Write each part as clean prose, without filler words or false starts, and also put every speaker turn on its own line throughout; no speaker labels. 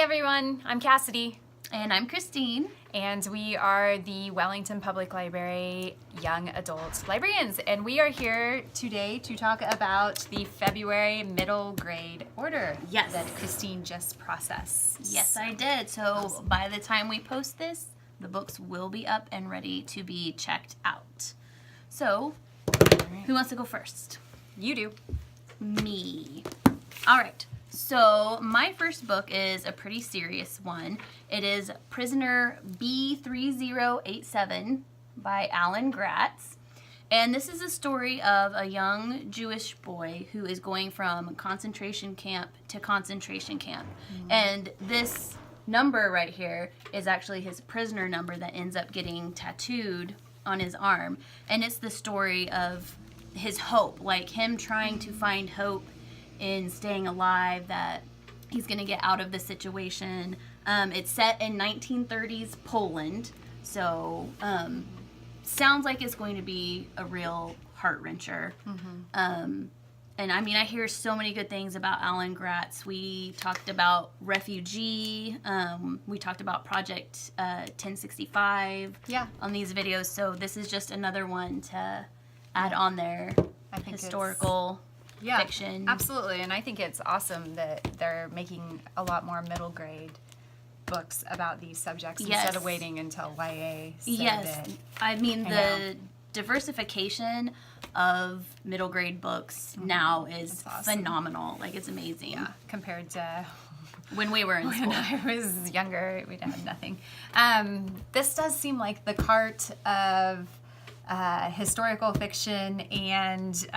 everyone, I'm Cassidy.
And I'm Christine.
And we are the Wellington Public Library Young Adult Librarians. And we are here today to talk about the February middle grade order that Christine just processed.
Yes, I did. So awesome. By the time we post this, the books will be up and ready to be checked out. So, who wants to go first?
You do.
Me. All right. So my first book is a pretty serious one. It is Prisoner B3087 by Alan Gratz. And this is a story of a young Jewish boy who is going from concentration camp to concentration camp. Mm-hmm. And this number right here is actually his prisoner number that ends up getting tattooed on his arm. And it's the story of his hope, like him trying to find hope in staying alive, that he's going to get out of the situation. It's set in 1930s Poland, so sounds like it's going to be a real heart-wrencher. Mm-hmm. And I mean, I hear so many good things about Alan Gratz. We talked about Refugee. We talked about Project 1065 on these videos, so this is just another one to add on there. I think historical fiction.
Absolutely, and I think it's awesome that they're making a lot more middle grade books about these subjects instead of waiting until YA.
I mean the diversification of middle grade books now is phenomenal. Like, it's amazing.
Yeah, compared to
when we were in school.
When I was younger, we'd have nothing. This does seem like the cart of historical fiction and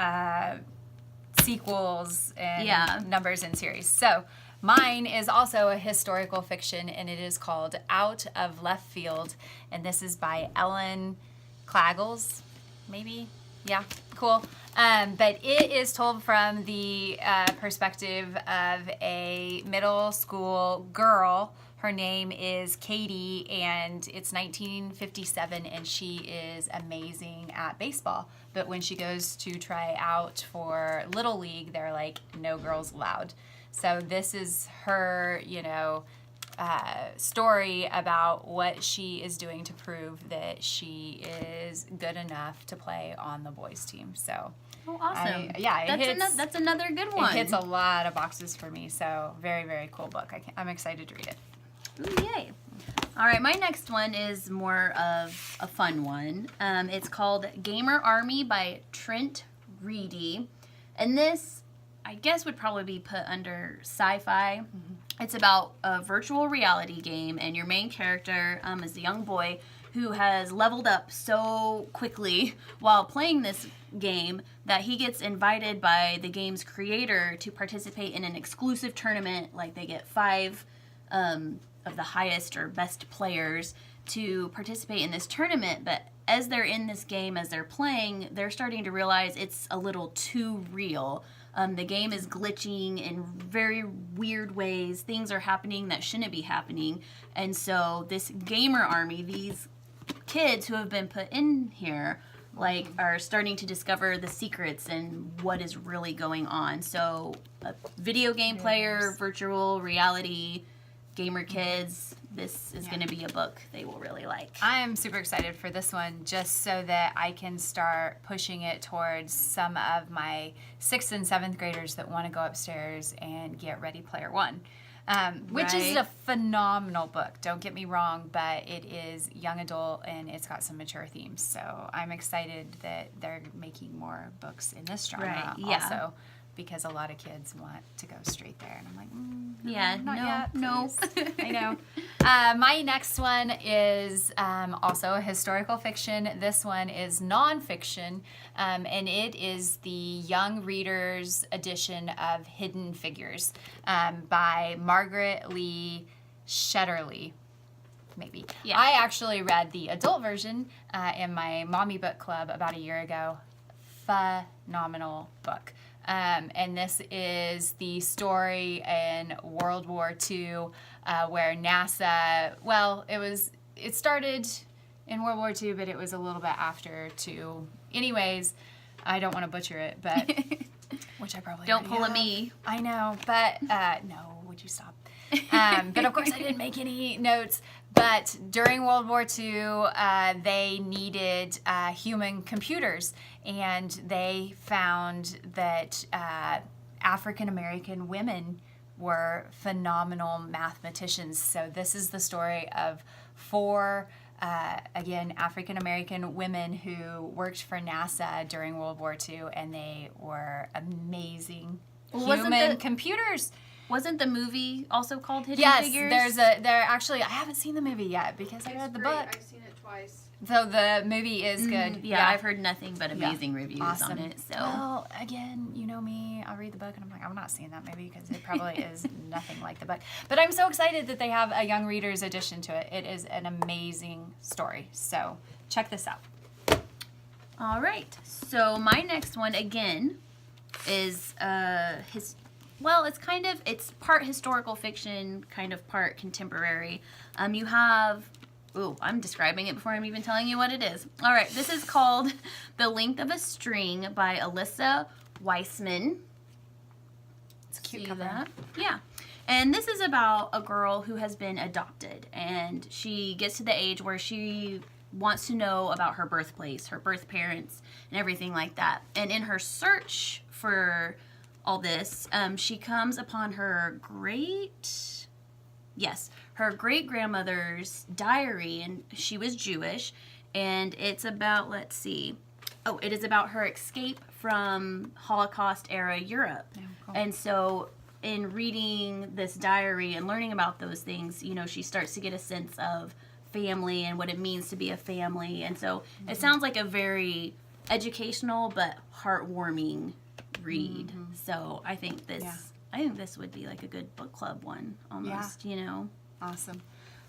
sequels and numbers in series. So mine is also a historical fiction, and it is called Out of Left Field, and this is by Ellen Claggles, maybe? Yeah, cool. But it is told from the perspective of a middle school girl. Her name is Katie, and it's 1957, and she is amazing at baseball. But when she goes to try out for Little League, they're like, no girls allowed. So this is her, story about what she is doing to prove that she is good enough to play on the boys team. So,
awesome! That's another good one.
It hits a lot of boxes for me. So very, very cool book. I'm excited to read it.
Ooh, yay! All right, my next one is more of a fun one. It's called Gamer Army by Trent Reedy, and this, I guess, would probably be put under sci-fi. Mm-hmm. It's about a virtual reality game, and your main character is a young boy who has leveled up so quickly while playing this game that he gets invited by the game's creator to participate in an exclusive tournament. Like, they get 5 of the highest or best players to participate in this tournament, but as they're in this game, as they're playing, they're starting to realize it's a little too real. The game is glitching in very weird ways. Things are happening that shouldn't be happening. And so this gamer army, these kids who have been put in here, are starting to discover the secrets and what is really going on. So a video game player, virtual reality, gamer kids, this is going to be a book they will really like.
I am super excited for this one, just so that I can start pushing it towards some of my 6th and 7th graders that want to go upstairs and get Ready Player One, which is a phenomenal book. Don't get me wrong, but it is young adult and it's got some mature themes. So I'm excited that they're making more books in this genre also, because a lot of kids want to go straight there. And I'm like, not yet,
no.
I know. My next one is also a historical fiction. This one is nonfiction, and it is the Young Readers edition of Hidden Figures by Margaret Lee Shetterly. Maybe. Yeah. I actually read the adult version in my mommy book club about a year ago. Phenomenal book. And this is the story in World War II where NASA, it started in World War II, but it was a little bit after too. Anyways, I don't want to butcher it, but which I probably
don't pull a me.
I know, but no, would you stop? But of course, I didn't make any notes. But during World War II, they needed human computers, and they found that African American women were phenomenal mathematicians. So this is the story of four, again, African American women who worked for NASA during World War II, and they were amazing human computers.
Wasn't the movie also called Hidden
Yes,
Figures?
there actually, I haven't seen the movie yet because I read the book.
I've seen it twice.
So the movie is good.
Yeah, I've heard nothing but amazing reviews on it. So
Well, again, you know me, I'll read the book and I'm like, I'm not seeing that movie because it probably is nothing like the book. But I'm so excited that they have a young reader's edition to it. It is an amazing story. So check this out.
all right. So my next one again is it's part historical fiction, kind of part contemporary. You have I'm describing it before I'm even telling you what it is. All right, this is called The Length of a String by Alyssa Weissman.
It's a cute
See
cover.
that? Yeah. And this is about a girl who has been adopted, and she gets to the age where she wants to know about her birthplace, her birth parents, and everything like that. And in her search for all this, she comes upon her great-grandmother's diary, and she was Jewish, and it's about, it is about her escape from Holocaust-era Europe.
Oh, cool.
And so in reading this diary and learning about those things, she starts to get a sense of family and what it means to be a family. And so it sounds like a very educational but heartwarming read. So I think this would be like a good book club one almost,
Awesome.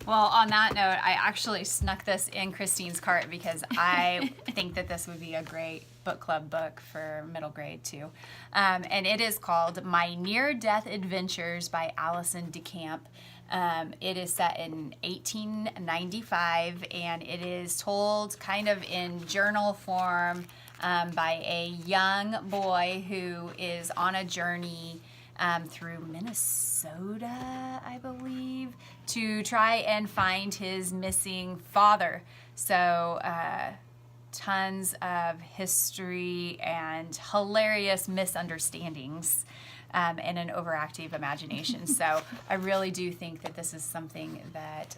Well, on that note, I actually snuck this in Christine's cart because I think that this would be a great book club book for middle grade too. And it is called My Near-Death Adventures by Allison DeCamp. It is set in 1895, and it is told kind of in journal form by a young boy who is on a journey through Minnesota, I believe, to try and find his missing father. So tons of history and hilarious misunderstandings and an overactive imagination. So I really do think that this is something that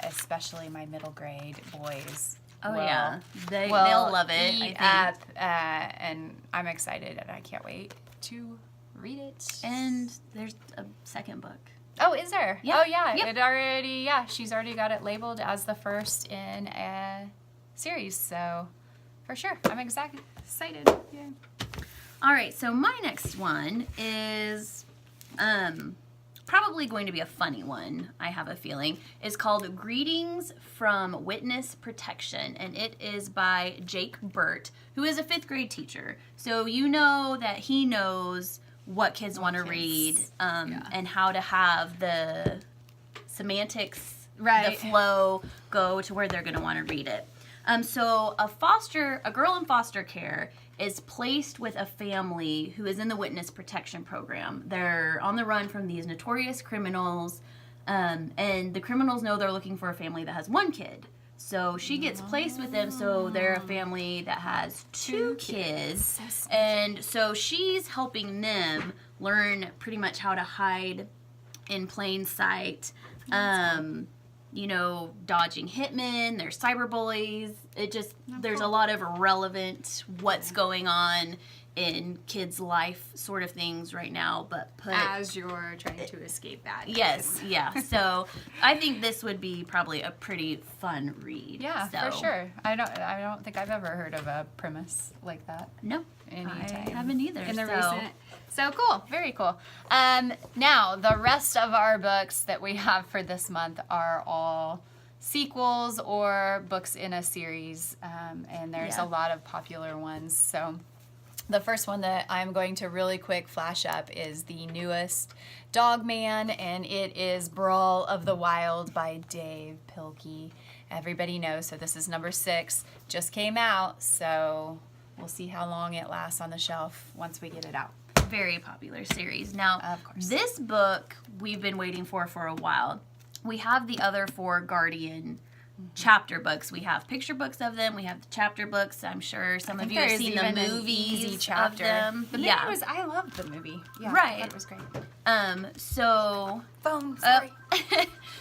especially my middle grade boys
they'll love it.
eat
I think.
up, and I'm excited and I can't wait to read it.
And there's a second book.
Oh, is there?
Yep.
Oh, yeah.
Yep.
She's already got it labeled as the first in a series. So, for sure. I'm excited. Yeah.
All right, so my next one is probably going to be a funny one, I have a feeling. It's called Greetings from Witness Protection, and it is by Jake Burt, who is a 5th grade teacher. So you know that he knows what kids want to read and how to have the semantics, the flow go to where they're going to want to read it. So a girl in foster care is placed with a family who is in the witness protection program. They're on the run from these notorious criminals, and the criminals know they're looking for a family that has 1 kid. So she gets placed with them, so they're a family that has 2 kids. And so she's helping them learn pretty much how to hide in plain sight. Dodging hitmen, there's cyberbullies. There's a lot of relevant what's going on in kids' life sort of things right now, but
as you're trying to escape that.
Yes, yeah. So I think this would be probably a pretty fun read.
Yeah,
so.
for sure. I don't think I've ever heard of a premise like that.
No, I haven't either.
So cool, very cool. Now, the rest of our books that we have for this month are all sequels or books in a series, and there's a lot of popular ones. So the first one that I'm going to really quick flash up is the newest Dogman, and it is Brawl of the Wild by Dave Pilkey. Everybody knows, so this is number 6, just came out, so we'll see how long it lasts on the shelf once we get it out.
Very popular series. Now,
Of course.
this book we've been waiting for a while. We have the other 4 Guardian chapter books. We have picture books of them. We have the chapter books. I'm sure some of you have seen the movies
easy
of
chapter.
them.
The movie was, I loved the movie. Yeah,
Right.
That was great.
So
Phone, sorry.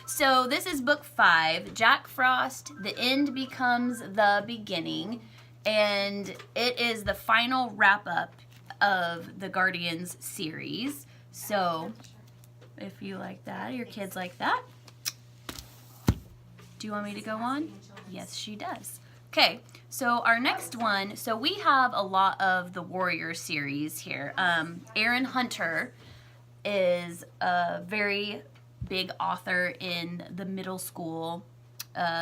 so this is book 5, Jack Frost, The End Becomes the Beginning, and it is the final wrap-up of the Guardians series. So if you like that, your kids like that. Do you want me to go on? Yes, she does. Okay, so our next one, so we have a lot of the Warrior series here. Aaron Hunter is a very big author in the middle school,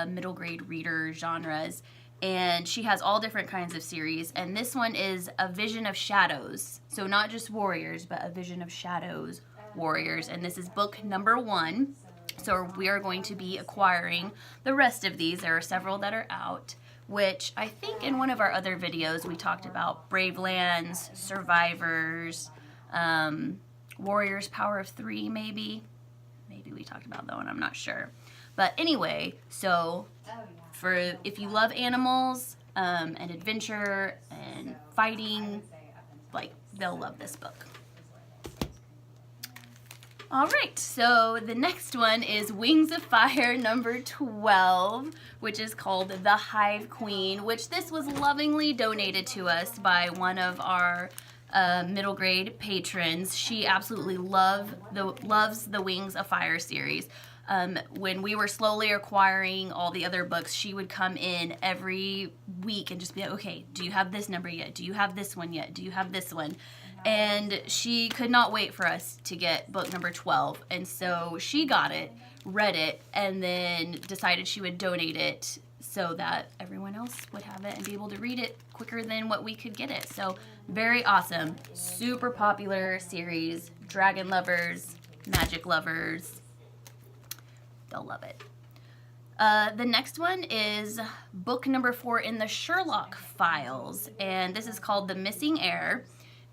middle grade reader genres, and she has all different kinds of series, and this one is A Vision of Shadows. So not just Warriors, but A Vision of Shadows Warriors, and this is book number 1. So we are going to be acquiring the rest of these. There are several that are out, which I think in one of our other videos we talked about Brave Lands, Survivors, Warriors Power of 3 maybe. Maybe we talked about that one, I'm not sure. But anyway, so for if you love animals and adventure and fighting, like they'll love this book. All right, so the next one is Wings of Fire number 12, which is called The Hive Queen, which this was lovingly donated to us by one of our middle grade patrons. She absolutely loves the Wings of Fire series. When we were slowly acquiring all the other books, she would come in every week and just be like, okay, do you have this number yet? Do you have this one yet? Do you have this one? And she could not wait for us to get book number 12. And so she got it, read it, and then decided she would donate it so that everyone else would have it and be able to read it quicker than what we could get it. So very awesome. Super popular series. Dragon lovers, magic lovers. They'll love it. The next one is book number 4 in the Sherlock Files. And this is called The Missing Heir.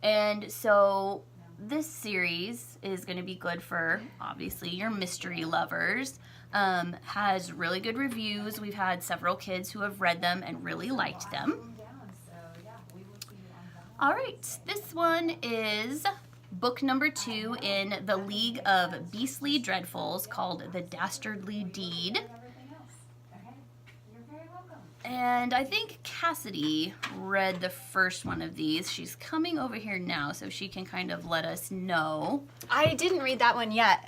And so this series is going to be good for, obviously, your mystery lovers. Has really good reviews. We've had several kids who have read them and really liked them. All right, this one is book number 2 in the League of Beastly Dreadfuls called The Dastardly Deed. And I think Cassidy read the first one of these. She's coming over here now so she can kind of let us know.
I didn't read that one yet.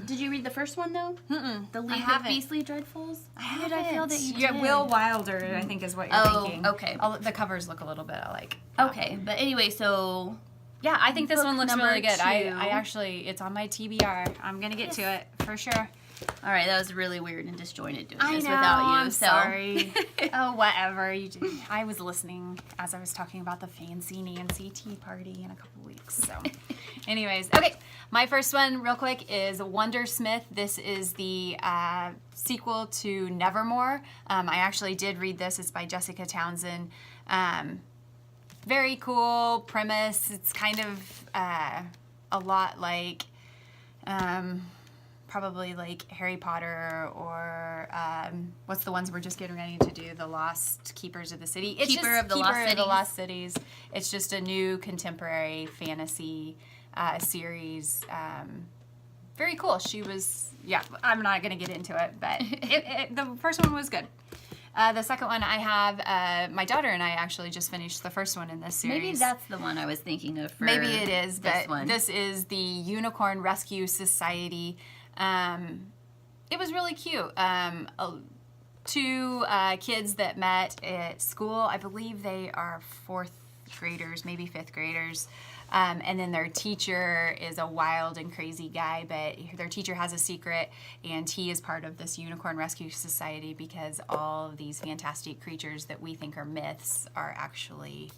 Did you read the first one though?
Mm-mm.
The League of Beastly Dreadfuls? How did I feel that you did?
Yeah, Will Wilder, I think is what you're thinking.
Okay.
The covers look a little bit alike.
Okay, but anyway, so
yeah, I think this
book
one looks
number
really good.
2.
I actually, it's on my TBR. I'm gonna get to it for sure.
All right, that was really weird and disjointed doing
I
this
know,
without you.
I'm
so.
sorry. Oh, whatever. You did. I was listening as I was talking about the Fancy Nancy tea party in a couple weeks. So, anyways, okay. My first one, real quick, is Wondersmith. This is the sequel to Nevermore. I actually did read this. It's by Jessica Townsend. Very cool premise. It's kind of a lot like. Probably like Harry Potter or what's the ones we're just getting ready to do? The Lost Keepers of the City. It's
Keeper of the Lost
Cities. It's just a new contemporary fantasy series. Very cool. She was, yeah, I'm not going to get into it, but the first one was good. The second one I have, my daughter and I actually just finished the first one in this series.
Maybe that's the one I was thinking of for
Maybe it is,
this
but
one.
This is the Unicorn Rescue Society. It was really cute. Two kids that met at school. I believe they are 4th graders, maybe 5th graders. And then their teacher is a wild and crazy guy, but their teacher has a secret, and he is part of this Unicorn Rescue Society because all of these fantastic creatures that we think are myths are actually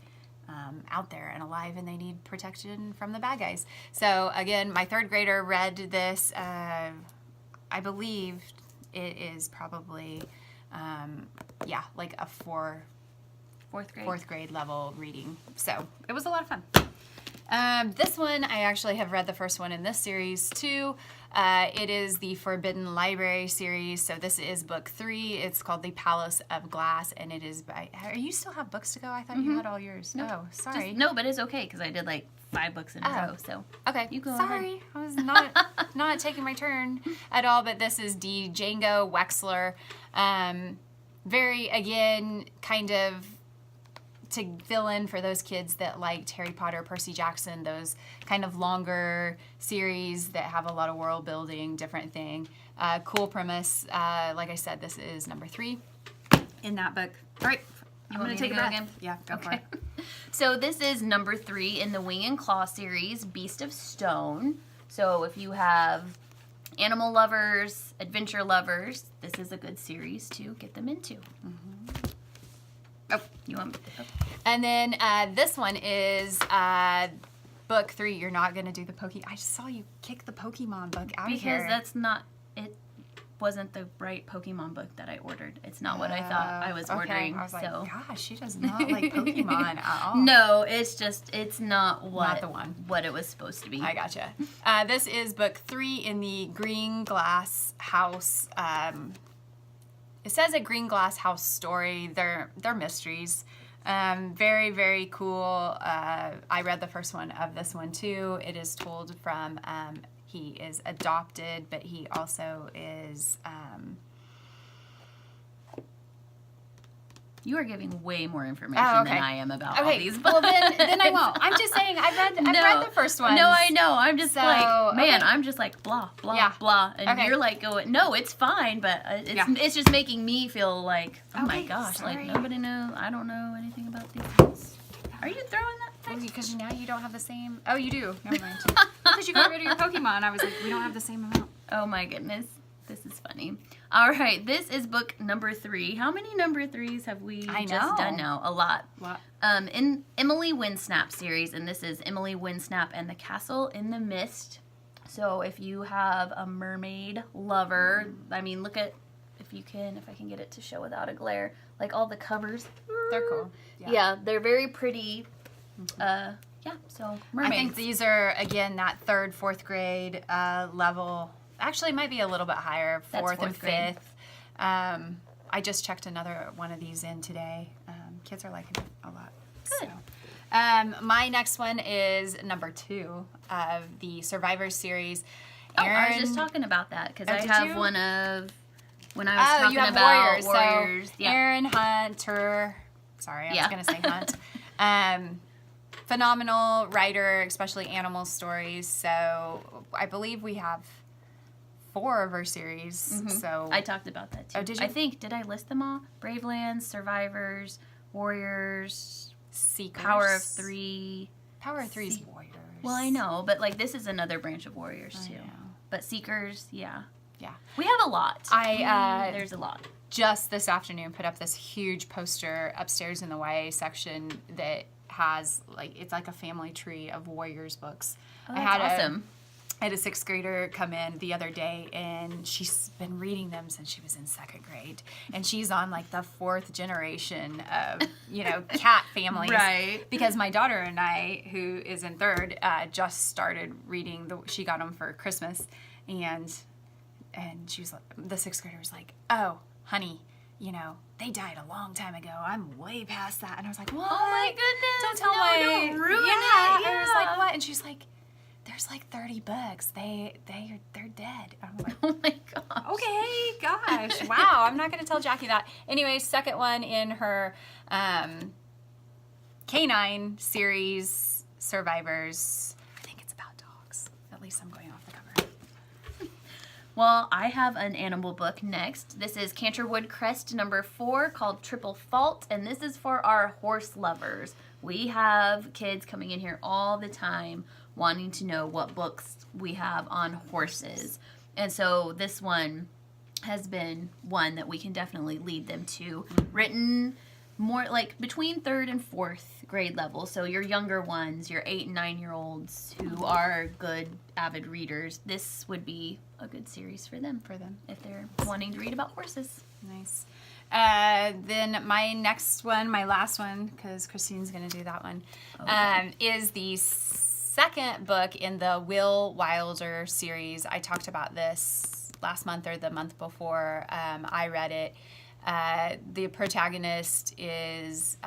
out there and alive, and they need protection from the bad guys. So again, my 3rd grader read this. I believe it is probably, like a 4th grade level reading. So it was a lot of fun. This one, I actually have read the first one in this series too. It is the Forbidden Library series. So this is book 3. It's called The Palace of Glass, and it is by. You still have books to go? I thought you had all yours.
Nope.
Oh, sorry.
No, but it's okay because I did like 5 books in a row. So
okay,
you go
sorry,
ahead.
I was not taking my turn at all. But this is D. Django Wexler. Very again kind of to fill in for those kids that liked Harry Potter, Percy Jackson, those kind of longer series that have a lot of world building, different thing. Cool premise. Like I said, this is number 3 in that book. All right, I'm going to take a breath. Again? Yeah, go for it.
So this is number 3 in the Wing and Claw series, Beast of Stone. So if you have animal lovers, adventure lovers, this is a good series to get them into. Oh, you want me to? Oh.
And then this one is book 3. You're not going to do the I just saw you kick the Pokemon book out of here.
Because that's not, it wasn't the right Pokemon book that I ordered. It's not what I thought I was ordering.
I was like,
so.
gosh, she does not like Pokemon at all.
No, it's not what,
Not the one.
What it was supposed to be.
I gotcha. This is book 3 in the Green Glass House. It says a Green Glass House story. They're mysteries. Very, very cool. I read the first one of this one too. It is told from, he is adopted, but he also is,
You are giving way more information than I am about all these books.
Well, then I won't. I'm just saying, I've read the first one.
No, I know. I'm just I'm just like, blah, blah, blah. And you're like going, no, it's fine, but it's just making me feel like, oh my gosh,
sorry.
like nobody knows. I don't know anything about these books. Are you throwing that?
Because now you don't have the same. Oh, you do. Never mind. Because you got rid of your Pokemon. I was like, we don't have the same amount.
Oh my goodness. This is funny. All right, this is book number 3. How many number 3s have we just done now? A lot. In Emily Windsnap series, and this is Emily Windsnap and the Castle in the Mist. So if you have a mermaid lover, I mean, look at, if I can get it to show without a glare, like all the covers.
They're cool.
Yeah, they're very pretty. So mermaids.
I think these are, again, that 3rd, 4th grade level. Actually, it might be a little bit higher, 4th and 5th. I just checked another one of these in today. Kids are liking it a lot.
Good.
So, my next one is number 2 of the Survivor series.
I was just talking about that because I have one of when I was talking
you have
about
Warriors.
So,
Aaron Hunter. Sorry, I was going to say Hunt. Phenomenal writer, especially animal stories. So I believe we have 4 of her series. So
I talked about that too.
Oh, did you?
I think, did I list them all? Bravelands, Survivors, Warriors,
Seekers.
Power of 3.
Power of 3 is Warriors.
Well, I know, but like this is another branch of Warriors too.
I know.
But Seekers, yeah. We have a lot. There's a lot.
Just this afternoon put up this huge poster upstairs in the YA section that has it's like a family tree of Warriors books.
Oh, that's awesome.
I had a 6th grader come in the other day, and she's been reading them since she was in 2nd grade. And she's on, like, the 4th generation of, cat families.
Right.
Because my daughter and I, who is in 3rd, just started reading. She got them for Christmas. And she was like, the 6th grader was like, oh, honey, they died a long time ago. I'm way past that. And I was like, what?
Oh, my goodness.
Don't tell me.
Don't ruin it.
Yeah. I was like, what? And she's like, there's like 30 books. They're dead. I'm like,
oh my gosh.
Okay, gosh. Wow. I'm not going to tell Jackie that. Anyway, second one in her Canine series, Survivors. I think it's about dogs. At least I'm going off the cover.
Well, I have an animal book next. This is Canterwood Crest number 4 called Triple Fault, and this is for our horse lovers. We have kids coming in here all the time wanting to know what books we have on horses. And so this one has been one that we can definitely lead them to. Written more like between 3rd and 4th grade level. So your younger ones, your 8 and 9-year-olds who are good avid readers, this would be a good series for them. If they're wanting to read about horses.
Nice. Then my next one, my last one, because Christine's going to do that one, is the second book in the Will Wilder series. I talked about this last month or the month before I read it. The protagonist is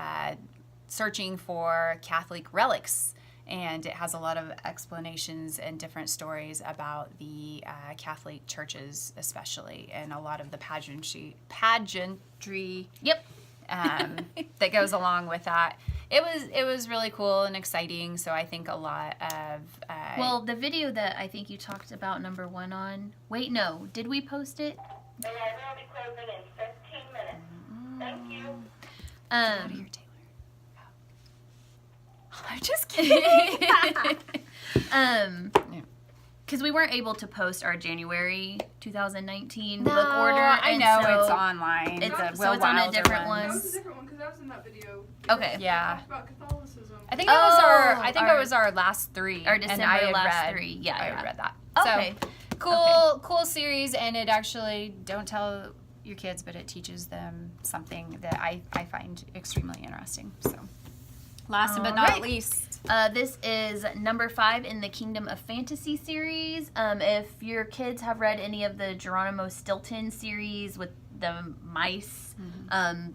searching for Catholic relics, and it has a lot of explanations and different stories about the Catholic churches, especially, and a lot of the pageantry
Yep.
that goes along with that. It was really cool and exciting. So I think a lot of
Well, the video that I think you talked about number 1 on. Wait, no. Did we post it?
The library will be closing in 15 minutes. Thank you.
Out of here, Taylor. I'm just kidding.
Because we weren't able to post our January 2019
No,
book order.
I
and
know
so
it's online.
it's-
the
so
Will
it's on a
Wilder
different
one.
one.
That was a different one because that was in that video.
Okay.
Yeah.
Talked about Catholicism.
I think it was
Oh,
it was our last 3.
Our
and
December
I had
last
read,
3. Yeah,
I
yeah.
had read that.
Okay.
So cool series, and it actually, don't tell your kids, but it teaches them something that I find extremely interesting. So last but not
Alright.
least.
This is number 5 in the Kingdom of Fantasy series. If your kids have read any of the Geronimo Stilton series with the mice,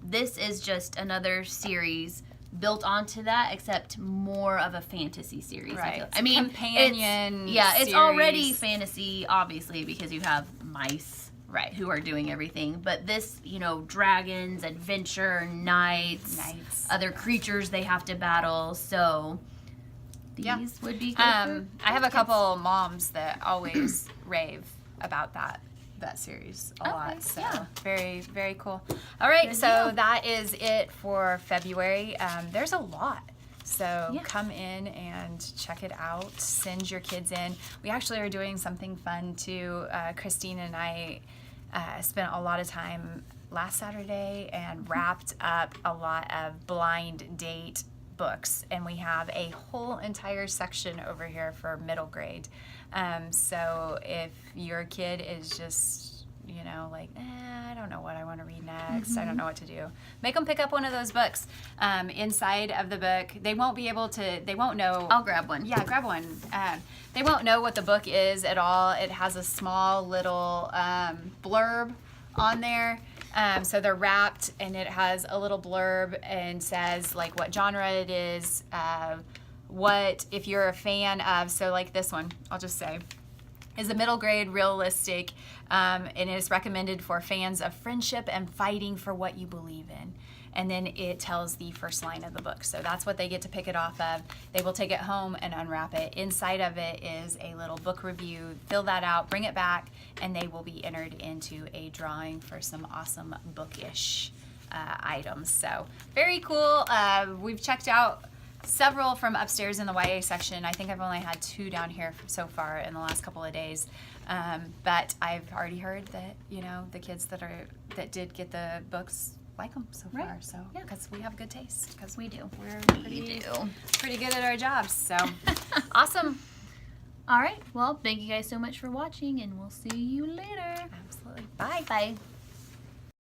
this is just another series built onto that, except more of a fantasy series.
Right.
I mean,
Companion
it's already
series.
fantasy, obviously, because you have mice. Right, who are doing everything. But this, dragons, adventure, knights, other creatures they have to battle. So these would be good
I
for
have a
kids.
couple moms that always rave about that series a
Okay,
lot. So
yeah.
very, very cool. All right,
Good
so
deal.
that is it for February. There's a lot. So
Yeah.
come in and check it out. Send your kids in. We actually are doing something fun too. Christine and I spent a lot of time last Saturday and wrapped up a lot of blind date books, and we have a whole entire section over here for middle grade. So if your kid is just like, I don't know what I want to read next, I don't know what to do, make them pick up one of those books. Inside of the book, they won't know.
I'll grab one.
Yeah, grab one. They won't know what the book is at all. It has a small little blurb on there. So they're wrapped, and it has a little blurb and says like what genre it is, what if you're a fan of. So like this one, I'll just say, is a middle grade realistic, and it is recommended for fans of friendship and fighting for what you believe in. And then it tells the first line of the book. So that's what they get to pick it off of. They will take it home and unwrap it. Inside of it is a little book review. Fill that out, bring it back, and they will be entered into a drawing for some awesome bookish items. So very cool. We've checked out several from upstairs in the YA section. I think I've only had 2 down here so far in the last couple of days. But I've already heard that, the kids that did get the books like them so far.
Right.
So,
Yeah.
because we have good taste. Because
We do.
we're
We do.
pretty good at our jobs. So, awesome.
All right. Well, thank you guys so much for watching, and we'll see you later.
Absolutely. Bye.
Bye.